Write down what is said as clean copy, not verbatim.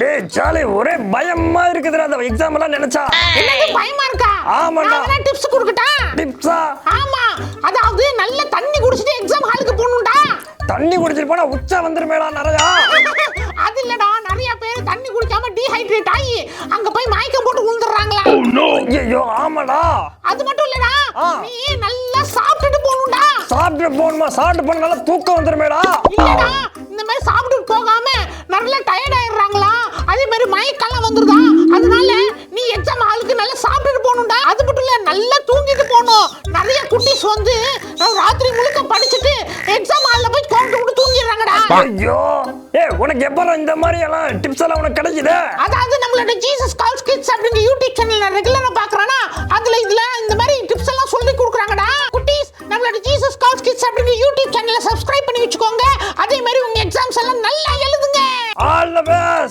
டேய் சாலி ஒரே பயமா இருக்குதுடா அந்த எக்ஸாம் எல்லாம் நினைச்சா. என்னது பயமா இருக்கா? ஆமாடா. நான் டிப்ஸ் கொடுக்கட்டா? டிப்ஸா? ஆமா. அதாவது நல்ல தண்ணி குடிச்சிட்டு எக்ஸாம் ஹாலுக்கு போணும்டா. தண்ணி குடிச்சிட்டு போனா உச்சா வந்துருமேடா நிறையா. அது இல்லடா, நிறைய பேர் தண்ணி குடிக்காம டீஹைட்ரேட் ஆகி அங்க போய் மயக்கம் போட்டு விழுந்துறாங்களா. ஐயோ ஆமாடா. அது மட்டும் இல்லடா, நீ நல்லா சாப்பிட்டுட்டு போணும்டா. சாப்பிட்டு போணுமா? சாப்பிட்டு போனா நல்லா தூக்கம் வந்துருமேடா. இல்லடா, இந்த மாதிரி சாப்பிட்டு போகாம நல்லா டயர்ட் ஆயிடுறாங்களா, அதே மாதிரி மயக்கெல்லாம் வந்துருதா. அதனால நீ எக்ஸாம் ஹாலுக்கு நல்லா சாப்பிட்டுட்டு போணும்டா. அது மட்டும் இல்ல, நல்லா தூங்கிட்டு போணும். நிறைய குட்டீஸ் வந்து ராத்திரி முழுக்க படிச்சுட்டு எக்ஸாம் ஹால்ல போய் கவுண்ட் விட்டு தூங்கிடுறாங்கடா. ஐயோ உனக்கு எப்பறம் இந்த மாதிரி எல்லாம் டிப்ஸ் எல்லாம் உனக்கு கிடைக்குது? அதாவது நம்மளோட ஜீசஸ் கால்ஸ் கிட்ஸ் அப்படிங்கிற யூடியூப் சேனல்ல ரெகுலரா பாக்குறானா, அதுல இந்த மாதிரி டிப்ஸ் எல்லாம் சொல்லி கொடுக்குறாங்கடா. குட்டீஸ், நம்மளோட ஜீசஸ் கால்ஸ் கிட்ஸ் அப்படிங்கிற யூடியூப் சேனலை சப்ஸ்கிரைப் பண்ணி வச்சுக்கோங்க. அதே மாதிரி உங்க எக்ஸாம்ஸ் எல்லாம் நல்லா எழுதுங்க. All the best.